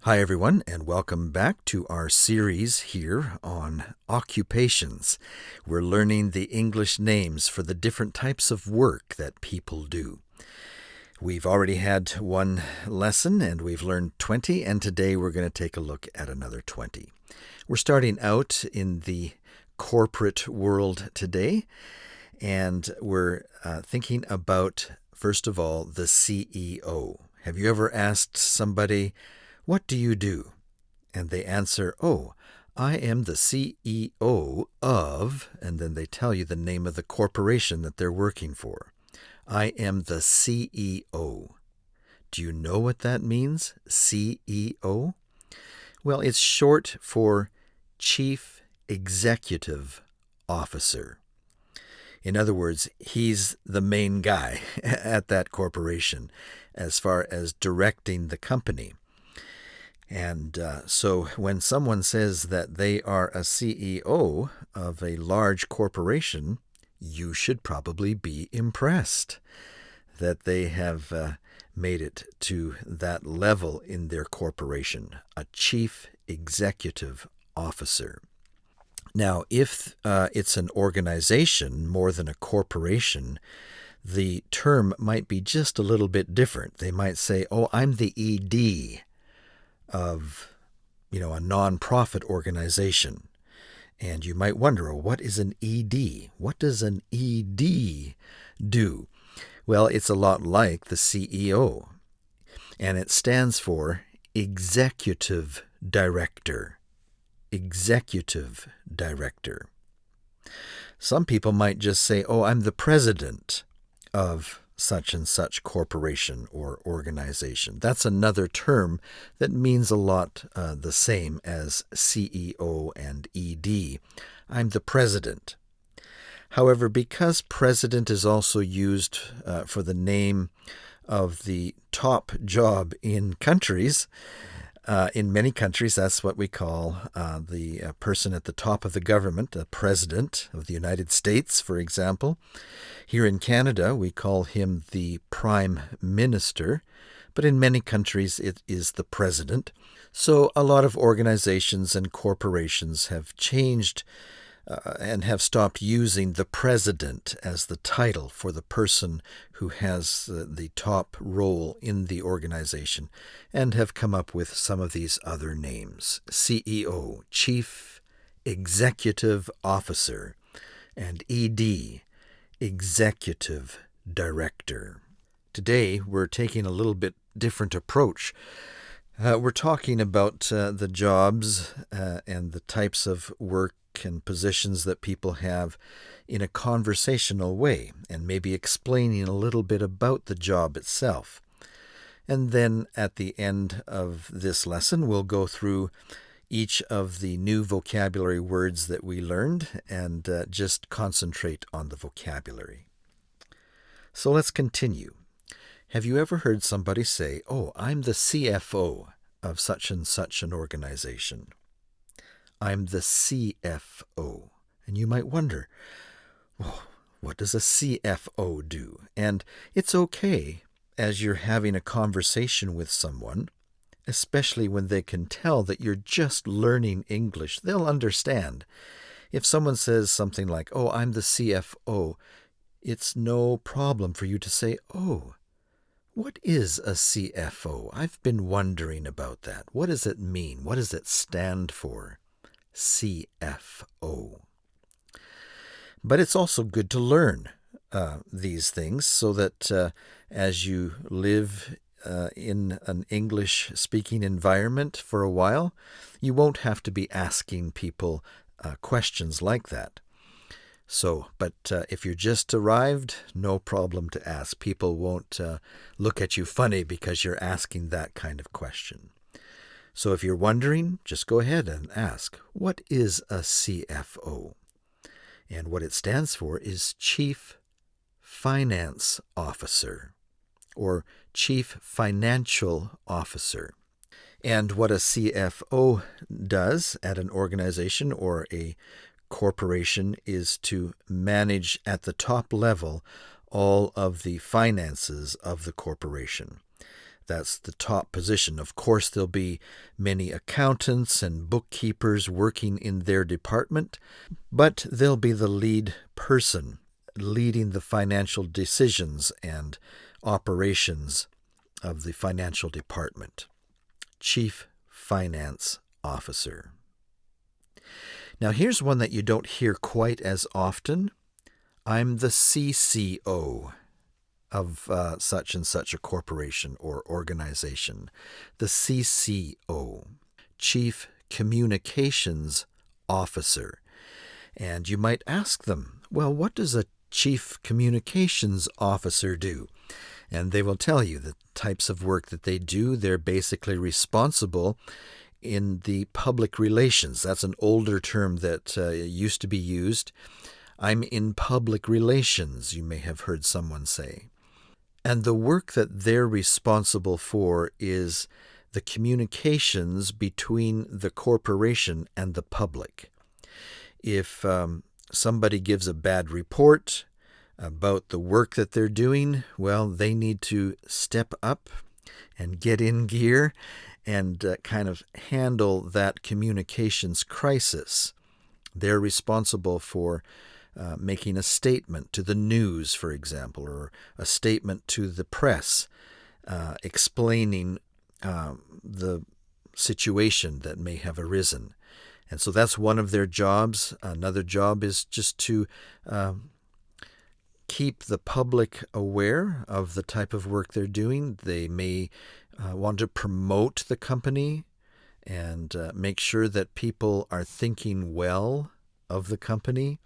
Hi, everyone, and welcome back to our series here on occupations. We're learning the English names for the different types of work that people do. We've already had one lesson, and we've learned 20, and today we're going to take a look at another 20. We're starting out in the corporate world today, and we're thinking about, first of all, the CEO. Have you ever asked somebody, "What do you do?" And they answer, "Oh, I am the CEO of," and then they tell you the name of the corporation that they're working for. I am the CEO. Do you know what that means, CEO? Well, it's short for Chief Executive Officer. In other words, he's the main guy at that corporation as far as directing the company. And so when someone says that they are a CEO of a large corporation, you should probably be impressed that they have made it to that level in their corporation, a chief executive officer. Now, if it's an organization more than a corporation, the term might be just a little bit different. They might say, "Oh, I'm the ED of, a nonprofit organization." And you might wonder, what is an ED? What does an ED do? Well, it's a lot like the CEO, and it stands for Executive Director. Executive Director. Some people might just say, "Oh, I'm the president of such and such corporation or organization." That's another term that means a lot the same as CEO and ED. I'm the president. However, because president is also used for the name of the top job in countries, in many countries, that's what we call the person at the top of the government, the President of the United States, for example. Here in Canada, we call him the Prime Minister, but in many countries it is the President. So a lot of organizations and corporations have changed and have stopped using the president as the title for the person who has the top role in the organization, and have come up with some of these other names: CEO, Chief Executive Officer, and ED, Executive Director. Today, we're taking a little bit different approach. We're talking about the jobs and the types of work and positions that people have in a conversational way, and maybe explaining a little bit about the job itself. And then at the end of this lesson, we'll go through each of the new vocabulary words that we learned and just concentrate on the vocabulary. So let's continue. Have you ever heard somebody say, "Oh, I'm the CFO of such and such an organization"? I'm the CFO. And you might wonder, well, what does a CFO do? And it's okay as you're having a conversation with someone, especially when they can tell that you're just learning English. They'll understand. If someone says something like, "Oh, I'm the CFO," it's no problem for you to say, "Oh, what is a CFO? I've been wondering about that. What does it mean? What does it stand for?" CFO. But it's also good to learn these things so that as you live in an English-speaking environment for a while, you won't have to be asking people questions like that. But if you're just arrived, no problem to ask. People won't look at you funny because you're asking that kind of question. So if you're wondering, just go ahead and ask, what is a CFO? And what it stands for is Chief Finance Officer, or Chief Financial Officer. And what a CFO does at an organization or a corporation is to manage at the top level all of the finances of the corporation. That's the top position. Of course, there'll be many accountants and bookkeepers working in their department, but they'll be the lead person leading the financial decisions and operations of the financial department. Chief Finance Officer. Now here's one that you don't hear quite as often. I'm the CCO of such and such a corporation or organization. The CCO, Chief Communications Officer. And you might ask them, well, what does a Chief Communications Officer do? And they will tell you the types of work that they do. They're basically responsible in the public relations. That's an older term that used to be used. I'm in public relations, you may have heard someone say. And the work that they're responsible for is the communications between the corporation and the public. If somebody gives a bad report about the work that they're doing, well, they need to step up and get in gear and kind of handle that communications crisis. They're responsible for making a statement to the news, for example, or a statement to the press explaining the situation that may have arisen. And so that's one of their jobs. Another job is just to keep the public aware of the type of work they're doing. They may want to promote the company and make sure that people are thinking well of the company.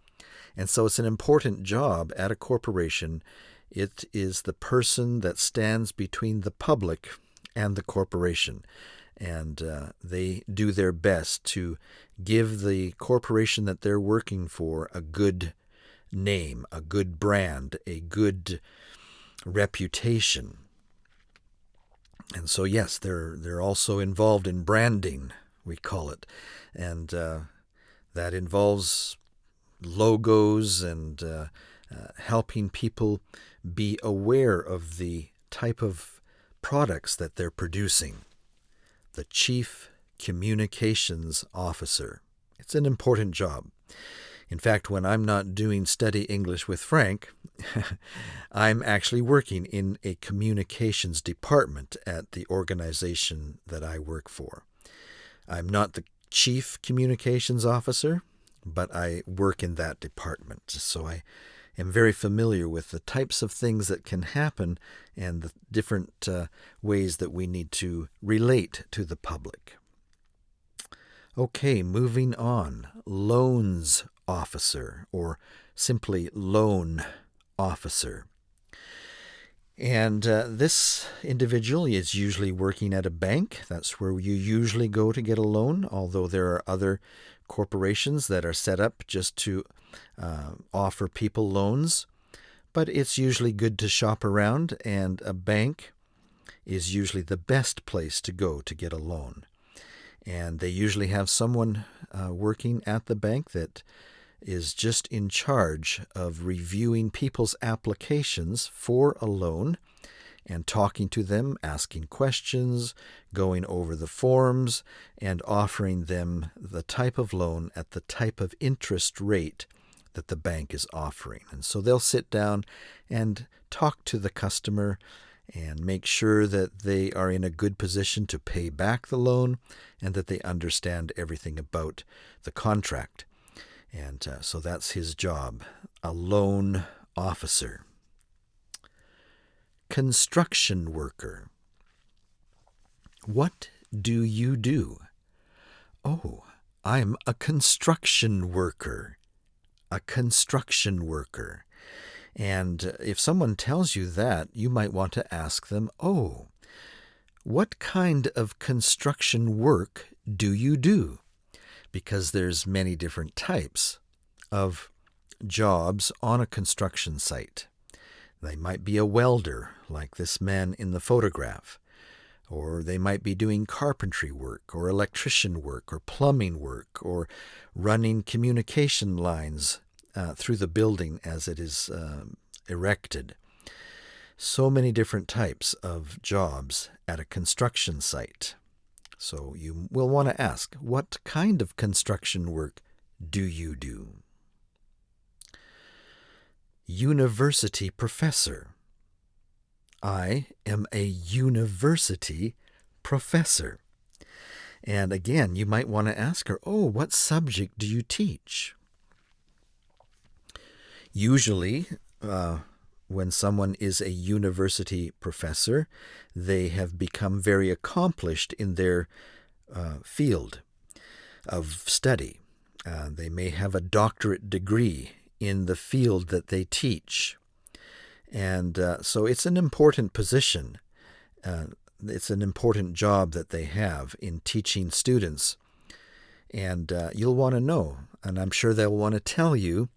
And so it's an important job at a corporation. It is the person that stands between the public and the corporation. And they do their best to give the corporation that they're working for a good name, a good brand, a good reputation. And so, yes, they're also involved in branding, we call it. And that involves logos and helping people be aware of the type of products that they're producing. The Chief Communications Officer. It's an important job. In fact, when I'm not doing Study English with Frank, I'm actually working in a communications department at the organization that I work for. I'm not the Chief Communications Officer, but I work in that department. So I am very familiar with the types of things that can happen and the different ways that we need to relate to the public. Okay, moving on. Loans Officer, or simply Loan Officer. And this individual is usually working at a bank. That's where you usually go to get a loan, although there are other corporations that are set up just to offer people loans. But it's usually good to shop around, and a bank is usually the best place to go to get a loan. And they usually have someone working at the bank that is just in charge of reviewing people's applications for a loan and talking to them, asking questions, going over the forms, and offering them the type of loan at the type of interest rate that the bank is offering. And so they'll sit down and talk to the customer and make sure that they are in a good position to pay back the loan and that they understand everything about the contract. And so that's his job, a loan officer. Construction worker. What do you do? Oh, I'm a construction worker. A construction worker. And if someone tells you that, you might want to ask them, oh, what kind of construction work do you do? Because there's many different types of jobs on a construction site. They might be a welder, like this man in the photograph, or they might be doing carpentry work, or electrician work, or plumbing work, or running communication lines through the building as it is erected. So many different types of jobs at a construction site. So you will want to ask, what kind of construction work do you do? University professor. I am a university professor. And again, you might want to ask her, what subject do you teach? Usually, when someone is a university professor, they have become very accomplished in their field of study. They may have a doctorate degree in the field that they teach. And so it's an important position. It's an important job that they have in teaching students. And you'll want to know, and I'm sure they'll want to tell you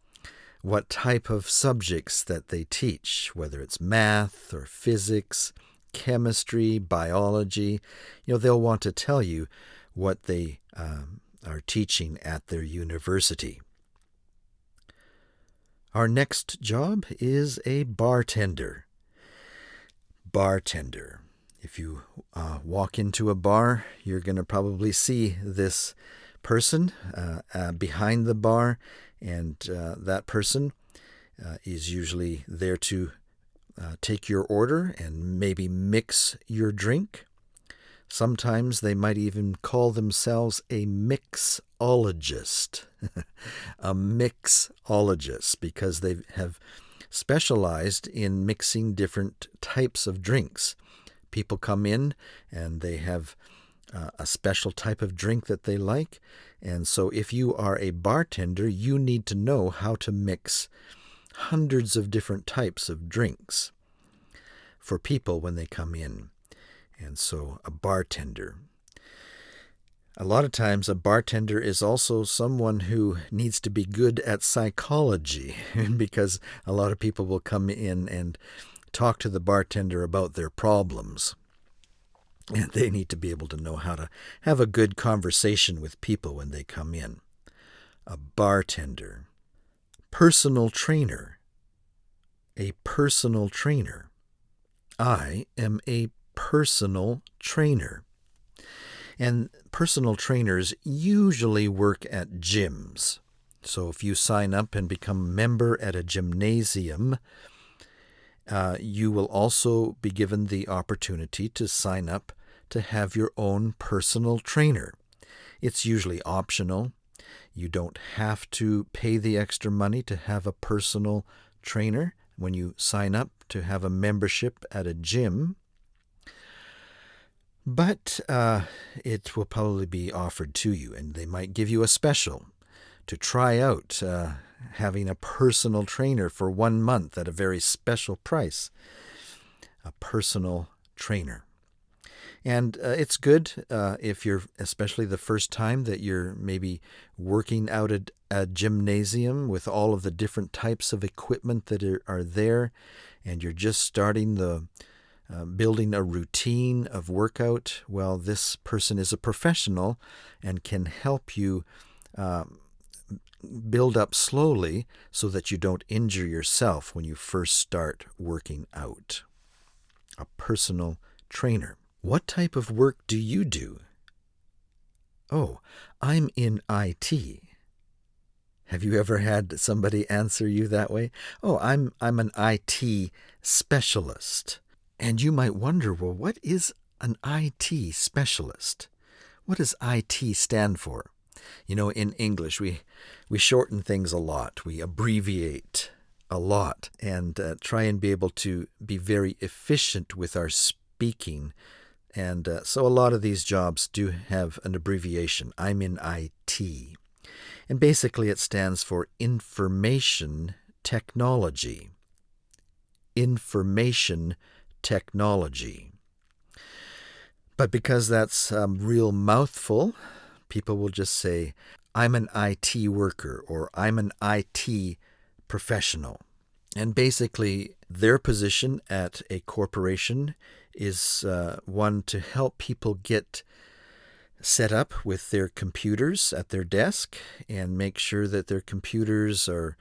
what type of subjects that they teach, whether it's math or physics, chemistry, biology. They'll want to tell you what they are teaching at their university. Our next job is a bartender. Bartender. If you walk into a bar, you're going to probably see this person behind the bar, and that person is usually there to take your order and maybe mix your drink. Sometimes they might even call themselves a mixologist. A mixologist, because they have specialized in mixing different types of drinks. People come in and they have a special type of drink that they like. And so if you are a bartender, you need to know how to mix hundreds of different types of drinks for people when they come in. And so a bartender. A lot of times a bartender is also someone who needs to be good at psychology, because a lot of people will come in and talk to the bartender about their problems. And they need to be able to know how to have a good conversation with people when they come in. A bartender. Personal trainer. A personal trainer. I am a personal trainer. And personal trainers usually work at gyms. So if you sign up and become a member at a gymnasium, you will also be given the opportunity to sign up to have your own personal trainer. It's usually optional. You don't have to pay the extra money to have a personal trainer when you sign up to have a membership at a gym. But it will probably be offered to you, and they might give you a special to try out having a personal trainer for 1 month at a very special price. A personal trainer. And it's good if you're, especially the first time that you're maybe working out at a gymnasium with all of the different types of equipment that are there, and you're just starting building a routine of workout. Well, this person is a professional and can help you build up slowly so that you don't injure yourself when you first start working out. A personal trainer. What type of work do you do? Oh, I'm in IT. Have you ever had somebody answer you that way? Oh, I'm an IT specialist. And you might wonder, well, what is an IT specialist? What does IT stand for? In English, we shorten things a lot. We abbreviate a lot and try and be able to be very efficient with our speaking. And so a lot of these jobs do have an abbreviation. I'm in IT. And basically it stands for information technology. Information technology. But because that's a real mouthful, people will just say, I'm an IT worker, or I'm an IT professional. And basically, their position at a corporation is one to help people get set up with their computers at their desk and make sure that their computers are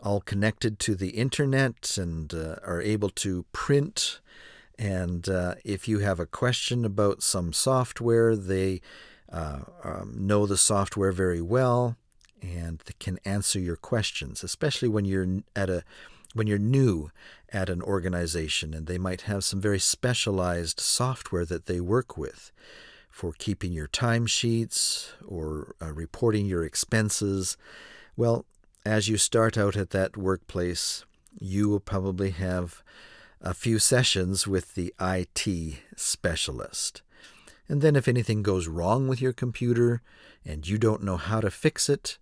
all connected to the internet and are able to print. And if you have a question about some software, they know the software very well and can answer your questions, especially when you're new at an organization and they might have some very specialized software that they work with for keeping your timesheets or reporting your expenses. Well, as you start out at that workplace, you will probably have a few sessions with the IT specialist. And then if anything goes wrong with your computer and you don't know how to fix it,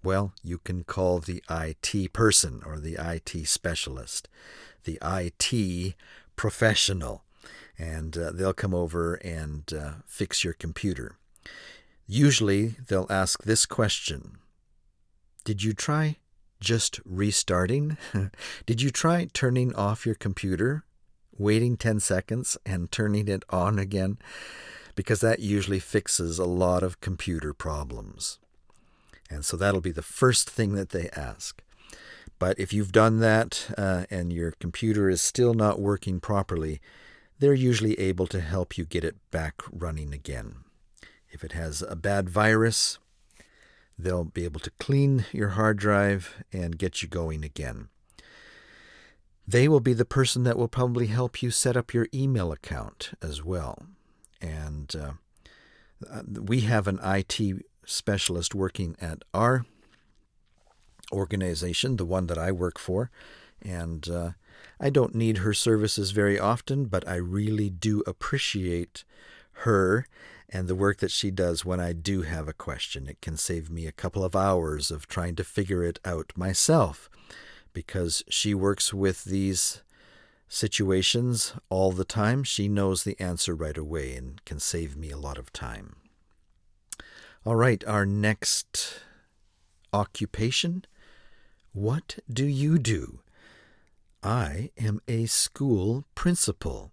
well, you can call the IT person or the IT specialist, the IT professional, and they'll come over and fix your computer. Usually they'll ask this question: did you try just restarting? Did you try turning off your computer, waiting 10 seconds, and turning it on again? Because that usually fixes a lot of computer problems. And so that'll be the first thing that they ask. But if you've done that and your computer is still not working properly, they're usually able to help you get it back running again. If it has a bad virus, they'll be able to clean your hard drive and get you going again. They will be the person that will probably help you set up your email account as well. And we have an IT specialist working at our organization, the one that I work for, and I don't need her services very often, but I really do appreciate her and the work that she does when I do have a question. It can save me a couple of hours of trying to figure it out myself, because she works with these situations all the time. She knows the answer right away and can save me a lot of time. All right, our next occupation. What do you do? I am a school principal.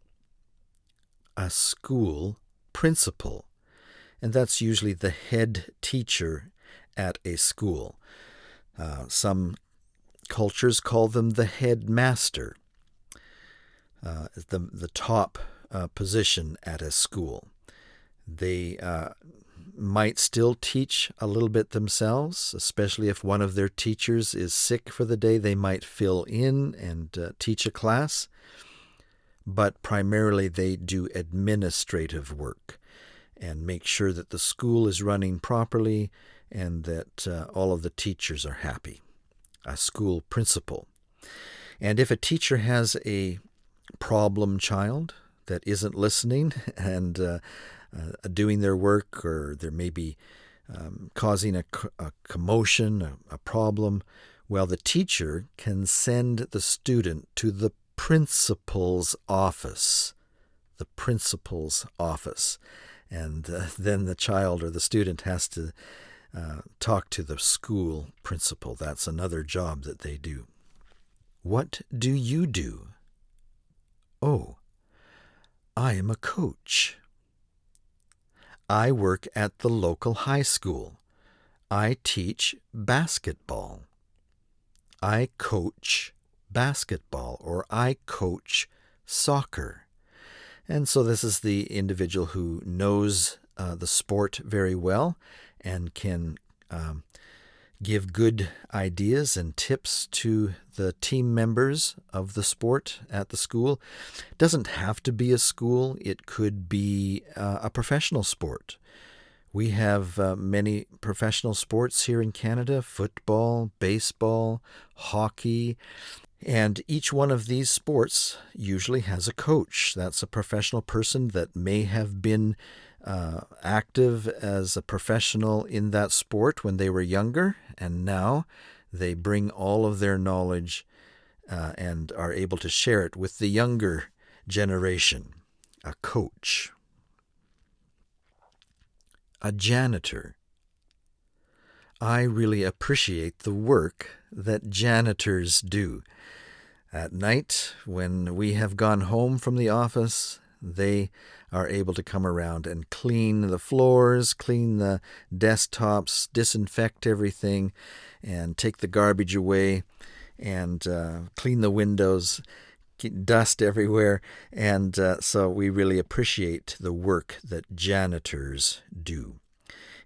A school principal. And that's usually the head teacher at a school. Some cultures call them the headmaster, the top position at a school. They might still teach a little bit themselves, especially if one of their teachers is sick for the day. They might fill in and teach a class, but primarily they do administrative work and make sure that the school is running properly and that all of the teachers are happy. A school principal. And if a teacher has a problem child that isn't listening and doing their work, or there may be causing a commotion, a problem, well, the teacher can send the student to the principal's office. The principal's office. And then the child or the student has to talk to the school principal. That's another job that they do. What do you do? Oh, I am a coach. I work at the local high school. I teach basketball. I coach basketball, or I coach soccer. And so this is the individual who knows the sport very well and can give good ideas and tips to the team members of the sport at the school. It doesn't have to be a school. It could be a professional sport. We have many professional sports here in Canada: football, baseball, hockey. And each one of these sports usually has a coach. That's a professional person that may have been active as a professional in that sport when they were younger, and now they bring all of their knowledge and are able to share it with the younger generation. A coach. A janitor. I really appreciate the work that janitors do. At night, when we have gone home from the office, they are able to come around and clean the floors, clean the desktops, disinfect everything, and take the garbage away and clean the windows, get dust everywhere. And so we really appreciate the work that janitors do.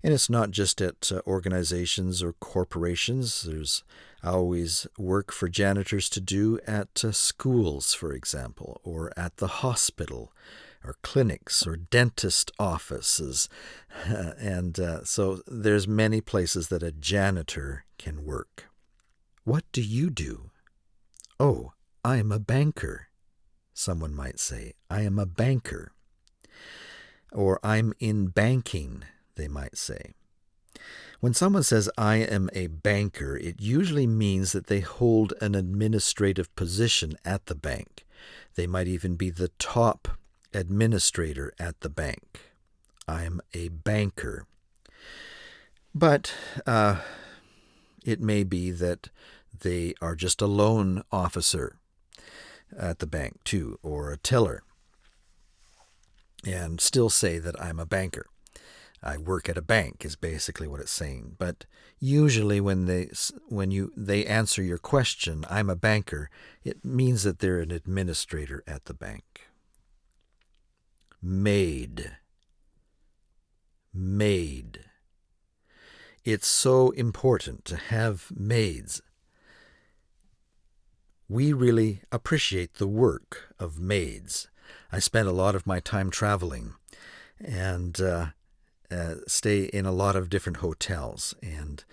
And it's not just at organizations or corporations. There's always work for janitors to do at schools, for example, or at the hospital, or clinics, or dentist offices. And so there's many places that a janitor can work. What do you do? Oh, I am a banker. Someone might say, I am a banker. Or I'm in banking, they might say. When someone says, I am a banker, it usually means that they hold an administrative position at the bank. They might even be the top administrator at the bank. I am a banker. But it may be that they are just a loan officer at the bank too, or a teller, and still say that I'm a banker. I work at a bank is basically what it's saying. But usually when they answer your question, I'm a banker, it means that they're an administrator at the bank. Maid. Maid. It's so important to have maids. We really appreciate the work of maids. I spend a lot of my time traveling and stay in a lot of different hotels and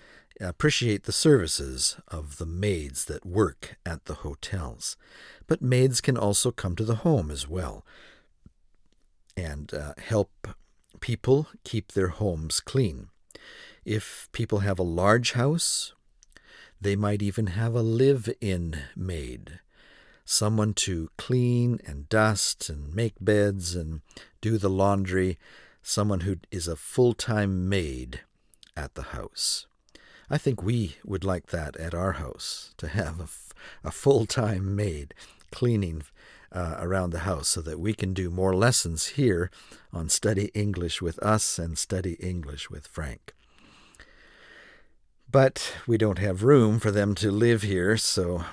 appreciate the services of the maids that work at the hotels. But maids can also come to the home as well and help people keep their homes clean. If people have a large house, they might even have a live-in maid, someone to clean and dust and make beds and do the laundry, someone who is a full-time maid at the house. I think we would like that at our house, to have a full-time maid cleaning around the house so that we can do more lessons here on Study English with us and Study English with Frank. But we don't have room for them to live here, so...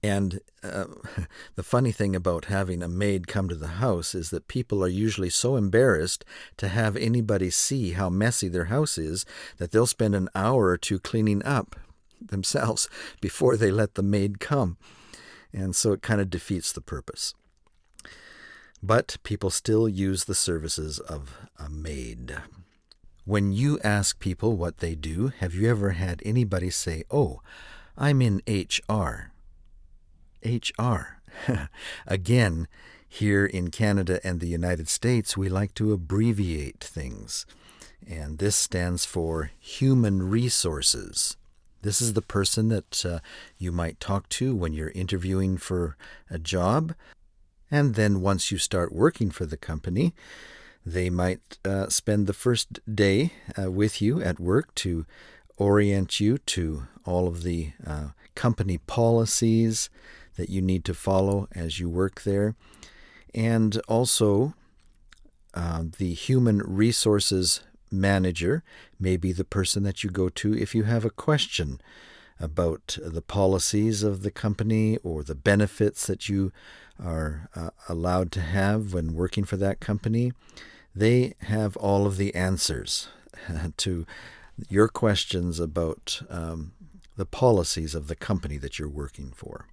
And the funny thing about having a maid come to the house is that people are usually so embarrassed to have anybody see how messy their house is that they'll spend an hour or two cleaning up themselves before they let the maid come. And so it kind of defeats the purpose. But people still use the services of a maid. When you ask people what they do, have you ever had anybody say, "Oh, I'm in HR"? HR. Again, here in Canada and the United States, we like to abbreviate things. And this stands for Human Resources. This is the person that you might talk to when you're interviewing for a job. And then once you start working for the company, they might spend the first day with you at work to orient you to all of the company policies that you need to follow as you work there. And also, the human resources manager may be the person that you go to if you have a question about the policies of the company or the benefits that you are allowed to have when working for that company. They have all of the answers to your questions about the policies of the company that you're working for.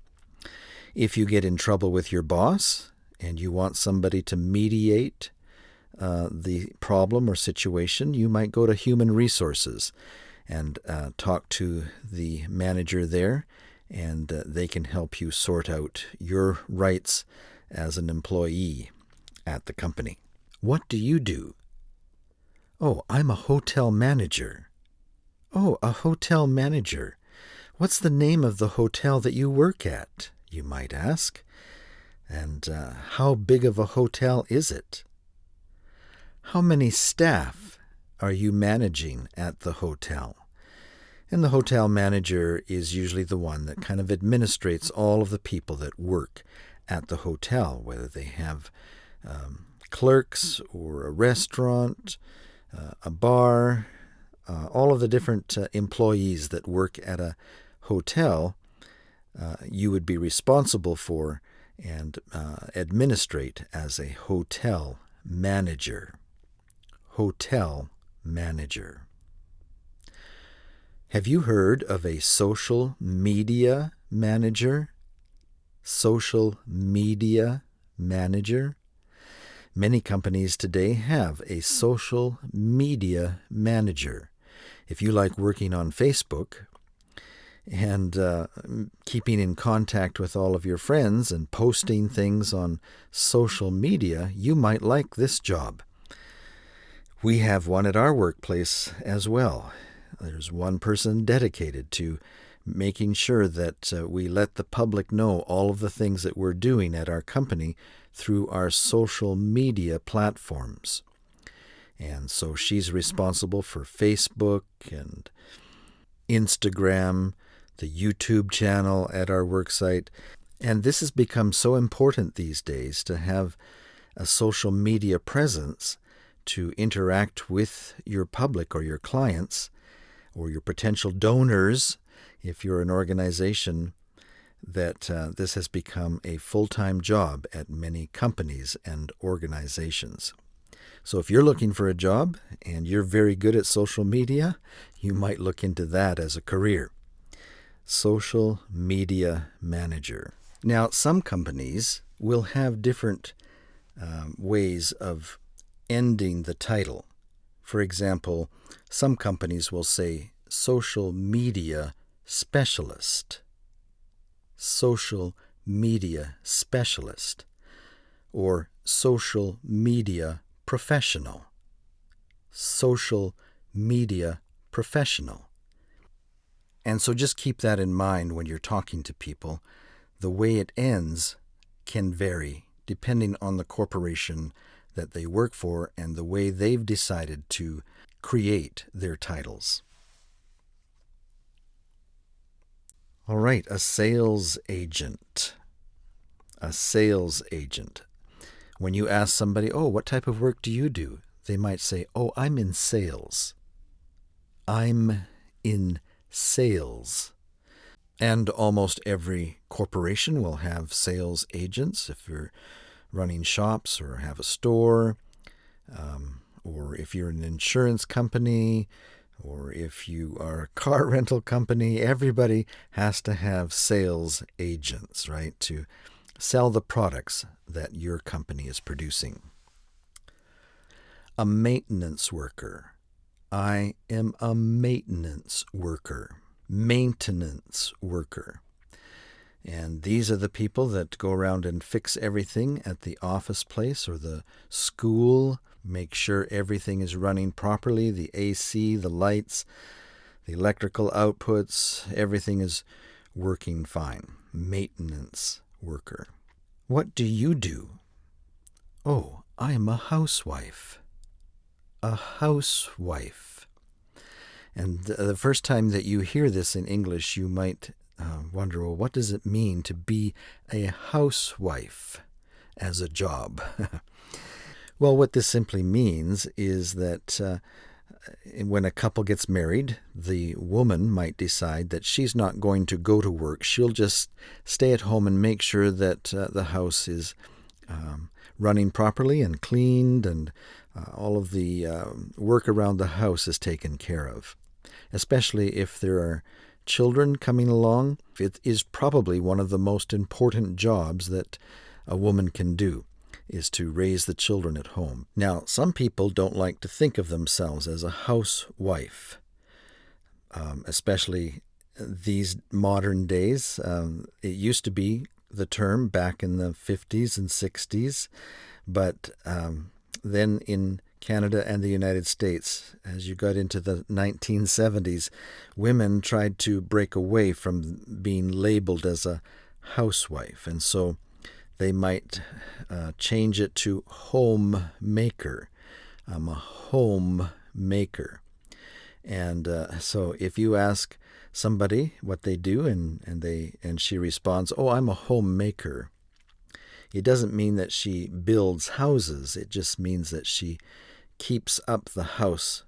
If you get in trouble with your boss and you want somebody to mediate the problem or situation, you might go to Human Resources and talk to the manager there, and they can help you sort out your rights as an employee at the company. What do you do? Oh, I'm a hotel manager. Oh, a hotel manager. What's the name of the hotel that you work at, you might ask? And how big of a hotel is it? How many staff are you managing at the hotel? And the hotel manager is usually the one that kind of administrates all of the people that work at the hotel, whether they have clerks or a restaurant, a bar, all of the different employees that work at a hotel, you would be responsible for and administrate as a hotel manager. Hotel manager. Have you heard of a social media manager? Social media manager? Many companies today have a social media manager. If you like working on Facebook and keeping in contact with all of your friends and posting things on social media, you might like this job. We have one at our workplace as well. There's one person dedicated to making sure that we let the public know all of the things that we're doing at our company through our social media platforms. And so she's responsible for Facebook and Instagram, the YouTube channel at our worksite. And this has become so important these days to have a social media presence to interact with your public or your clients or your potential donors if you're an organization, that this has become a full-time job at many companies and organizations. So if you're looking for a job and you're very good at social media, you might look into that as a career. Social media manager. Now, some companies will have different ways of ending the title. For example, some companies will say social media specialist. Social media specialist. Or social media professional. Social media professional. And so just keep that in mind when you're talking to people. The way it ends can vary depending on the corporation that they work for and the way they've decided to create their titles. All right, a sales agent. A sales agent. When you ask somebody, oh, what type of work do you do? They might say, oh, I'm in sales. I'm in sales. And almost every corporation will have sales agents if you're running shops or have a store, or if you're an insurance company, or if you are a car rental company. Everybody has to have sales agents, right, to sell the products that your company is producing. A maintenance worker. I am a maintenance worker. Maintenance worker. And these are the people that go around and fix everything at the office place or the school, make sure everything is running properly, the AC, the lights, the electrical outputs, everything is working fine. Maintenance worker. What do you do? Oh, I am a housewife. A housewife. And the first time that you hear this in English, you might wonder, well, what does it mean to be a housewife as a job? Well, what this simply means is that when a couple gets married, the woman might decide that she's not going to go to work. She'll just stay at home and make sure that the house is running properly and cleaned, and all of the work around the house is taken care of. Especially if there are children coming along, it is probably one of the most important jobs that a woman can do, is to raise the children at home. Now, some people don't like to think of themselves as a housewife, especially these modern days. It used to be the term back in the 50s and 60s, but then in Canada and the United States, as you got into the 1970s, women tried to break away from being labeled as a housewife, and so they might change it to homemaker. I'm a homemaker. And so if you ask somebody what they do and she responds, oh, I'm a homemaker, it doesn't mean that she builds houses. It just means that she keeps up the house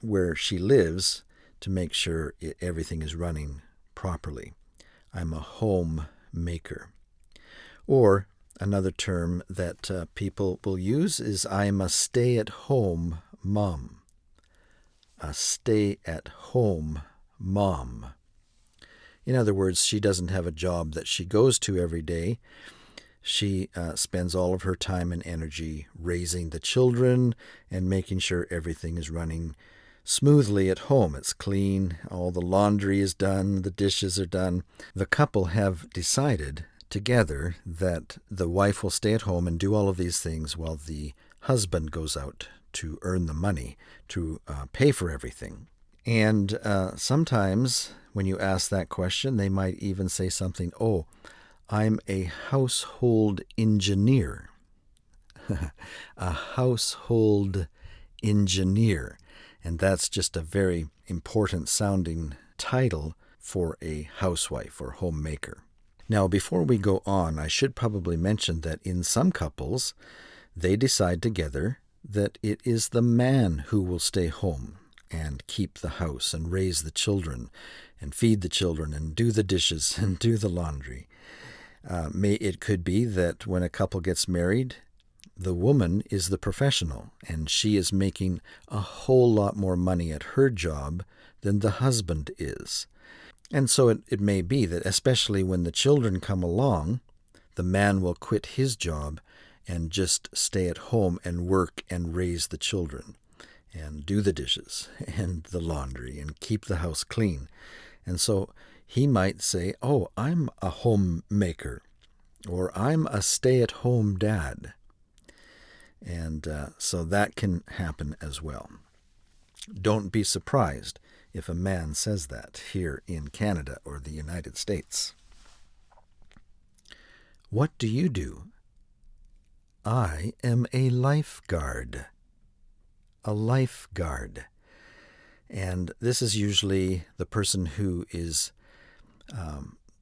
where she lives to make sure everything is running properly. I'm a homemaker. Or another term that people will use is I'm a stay-at-home mom. A stay-at-home mom. In other words, she doesn't have a job that she goes to every day. She spends all of her time and energy raising the children and making sure everything is running smoothly at home. It's clean, all the laundry is done, the dishes are done. The couple have decided together that the wife will stay at home and do all of these things while the husband goes out to earn the money to pay for everything. And sometimes when you ask that question, they might even say something, oh, I'm a household engineer. A household engineer. And that's just a very important sounding title for a housewife or homemaker. Now, before we go on, I should probably mention that in some couples, they decide together that it is the man who will stay home and keep the house and raise the children and feed the children and do the dishes and do the laundry. It could be that when a couple gets married, the woman is the professional and she is making a whole lot more money at her job than the husband is. And so it may be that especially when the children come along, the man will quit his job and just stay at home and work and raise the children and do the dishes and the laundry and keep the house clean. And so he might say, oh, I'm a homemaker, or I'm a stay-at-home dad. And so that can happen as well. Don't be surprised if a man says that here in Canada or the United States. What do you do? I am a lifeguard. A lifeguard. And this is usually the person who is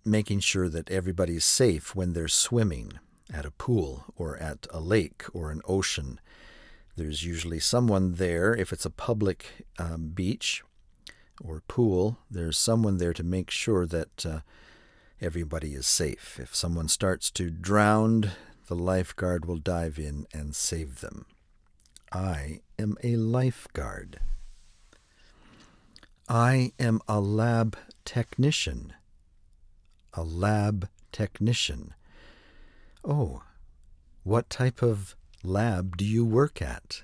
making sure that everybody's safe when they're swimming at a pool or at a lake or an ocean. There's usually someone there. If it's a public beach or pool, there's someone there to make sure that everybody is safe. If someone starts to drown, the lifeguard will dive in and save them. I am a lifeguard. I am a lab technician. A lab technician. Oh, what type of lab do you work at?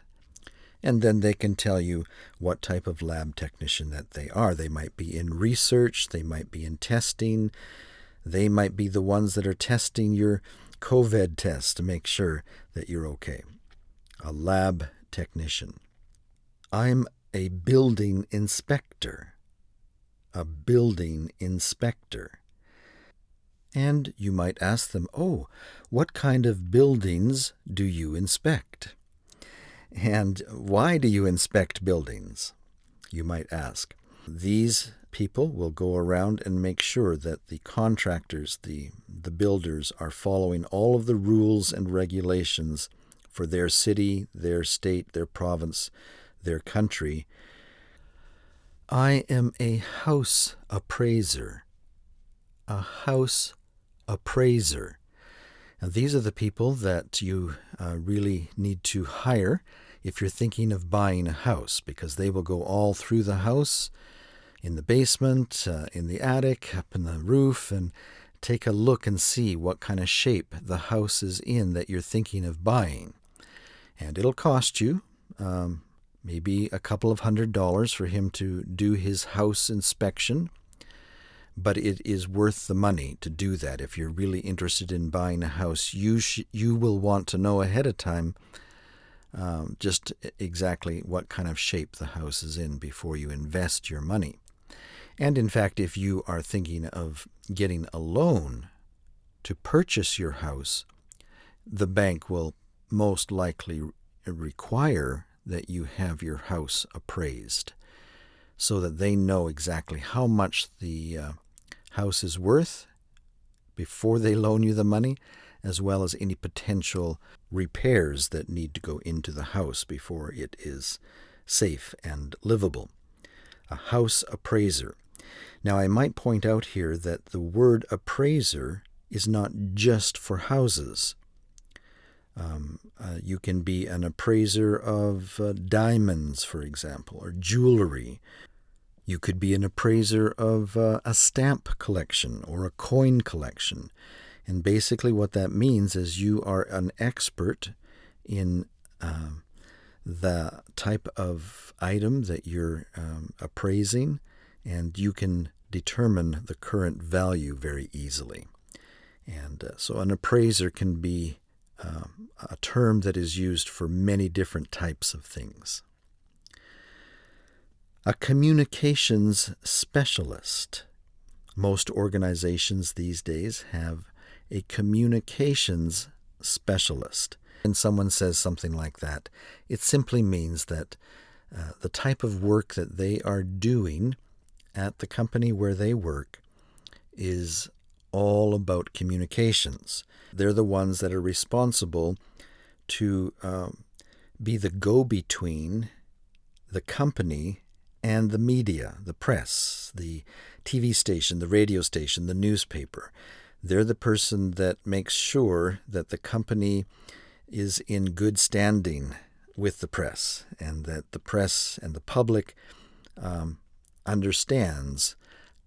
And then they can tell you what type of lab technician that they are. They might be in research, they might be in testing, they might be the ones that are testing your COVID test to make sure that you're okay. A lab technician. I'm a building inspector. A building inspector. And you might ask them, oh, what kind of buildings do you inspect? And why do you inspect buildings? You might ask. These people will go around and make sure that the contractors, the builders, are following all of the rules and regulations for their city, their state, their province, their country. I am a house appraiser. A house appraiser. Now, these are the people that you really need to hire if you're thinking of buying a house, because they will go all through the house, in the basement, in the attic, up in the roof, and take a look and see what kind of shape the house is in that you're thinking of buying. And it'll cost you maybe a couple of $100s for him to do his house inspection. But it is worth the money to do that. If you're really interested in buying a house, you will want to know ahead of time just exactly what kind of shape the house is in before you invest your money. And in fact, if you are thinking of getting a loan to purchase your house, the bank will most likely require that you have your house appraised so that they know exactly how much the house is worth before they loan you the money, as well as any potential repairs that need to go into the house before it is safe and livable. A house appraiser. Now, I might point out here that the word appraiser is not just for houses. You can be an appraiser of diamonds, for example, or jewelry. You could be an appraiser of a stamp collection or a coin collection. And basically what that means is you are an expert in the type of item that you're appraising, and you can determine the current value very easily. And so an appraiser can be a term that is used for many different types of things. A communications specialist. Most organizations these days have a communications specialist. When someone says something like that, it simply means that the type of work that they are doing at the company where they work is all about communications. They're the ones that are responsible to be the go-between the company and the media, the press, the TV station, the radio station, the newspaper. They're the person that makes sure that the company is in good standing with the press, and that the press and the public understands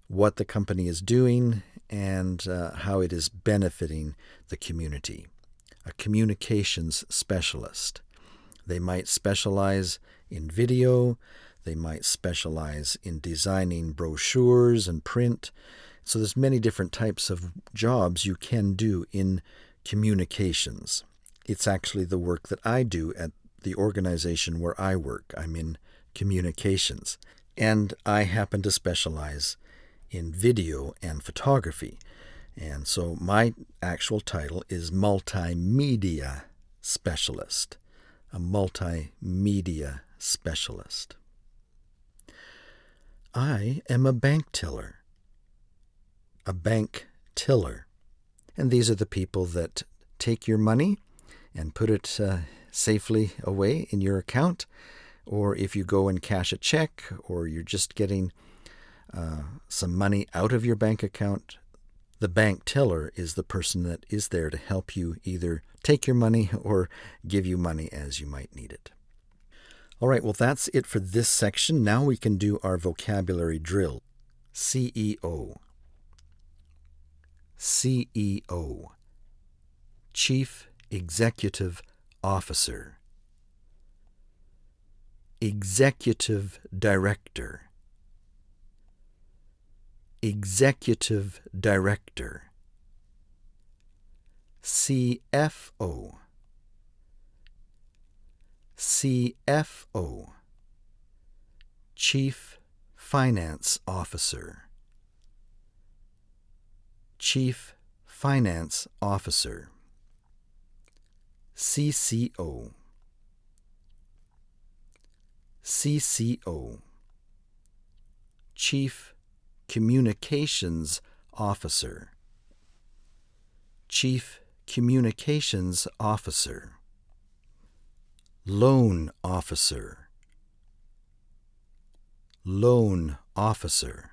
what the company is doing and how it is benefiting the community. A communications specialist. They might specialize in video. They might specialize in designing brochures and print. So there's many different types of jobs you can do in communications. It's actually the work that I do at the organization where I work. I'm in communications. And I happen to specialize in video and photography. And so my actual title is multimedia specialist. A multimedia specialist. I am a bank teller. A bank tiller. And these are the people that take your money and put it safely away in your account, or if you go and cash a check, or you're just getting some money out of your bank account, the bank teller is the person that is there to help you either take your money or give you money as you might need it. All right, well, that's it for this section. Now we can do our vocabulary drill. CEO. CEO. Chief Executive Officer. Executive Director. Executive Director. CFO. CFO. Chief Finance Officer. Chief Finance Officer. CCO. CCO. Chief Communications Officer. Chief Communications Officer. Loan Officer. Loan Officer.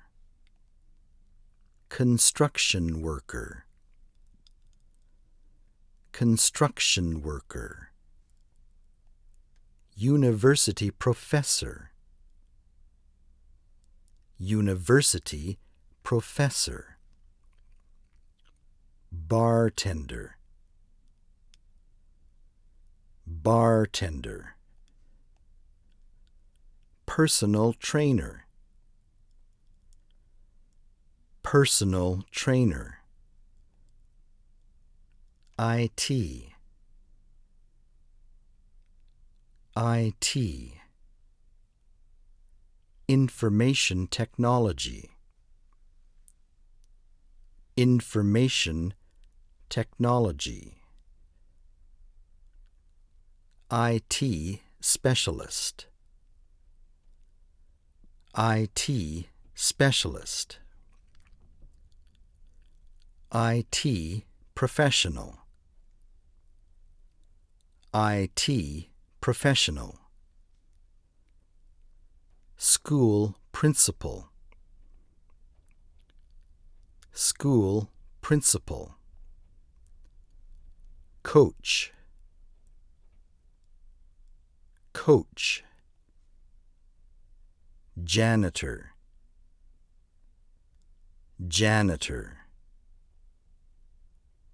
Construction Worker. Construction Worker. University Professor. University Professor. Bartender. Bartender. Personal Trainer. Personal Trainer. IT. IT. Information Technology. Information Technology. IT Specialist. IT Specialist. IT Professional. IT Professional. School principal. School principal. Coach. Coach. Janitor. Janitor.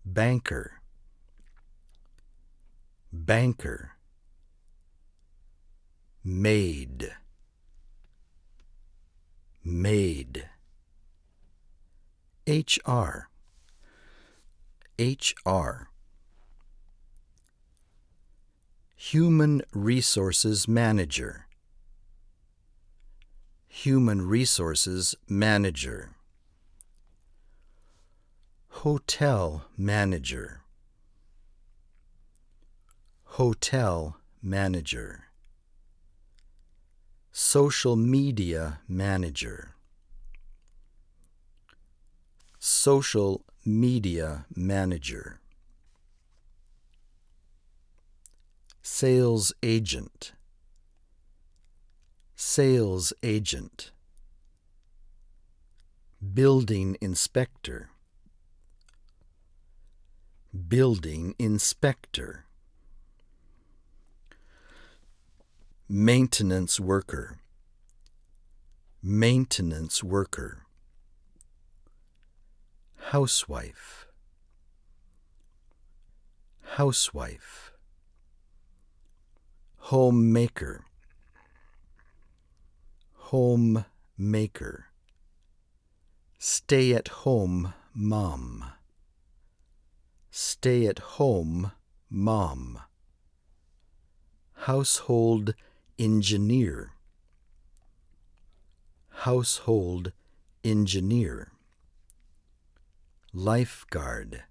Banker. Banker. Maid. Maid. HR. HR. Human Resources Manager. Human Resources Manager. Hotel Manager. Hotel Manager. Social Media Manager. Social Media Manager. Sales Agent. Sales Agent. Building Inspector. Building Inspector. Maintenance Worker. Maintenance Worker. Housewife. Housewife. Homemaker. Homemaker. Stay-at-home mom. Stay-at-home mom. Household engineer. Household engineer. Lifeguard.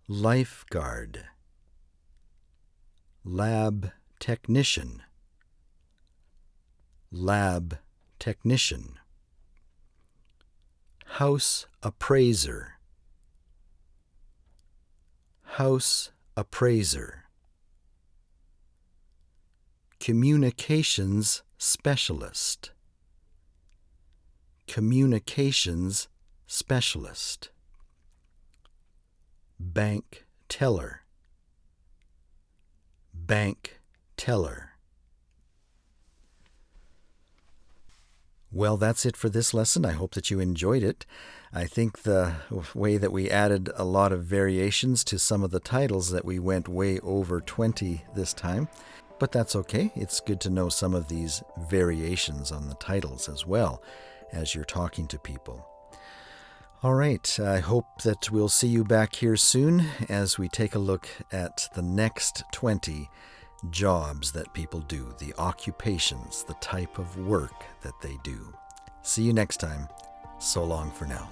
Lifeguard. Lab technician. Lab technician. House appraiser. House appraiser. Communications specialist. Communications specialist. Bank teller. Bank teller. Well, that's it for this lesson. I hope that you enjoyed it. I think the way that we added a lot of variations to some of the titles that we went way over 20 this time. But that's okay. It's good to know some of these variations on the titles as well as you're talking to people. All right, I hope that we'll see you back here soon as we take a look at the next 20 jobs that people do, the occupations, the type of work that they do. See you next time. So long for now.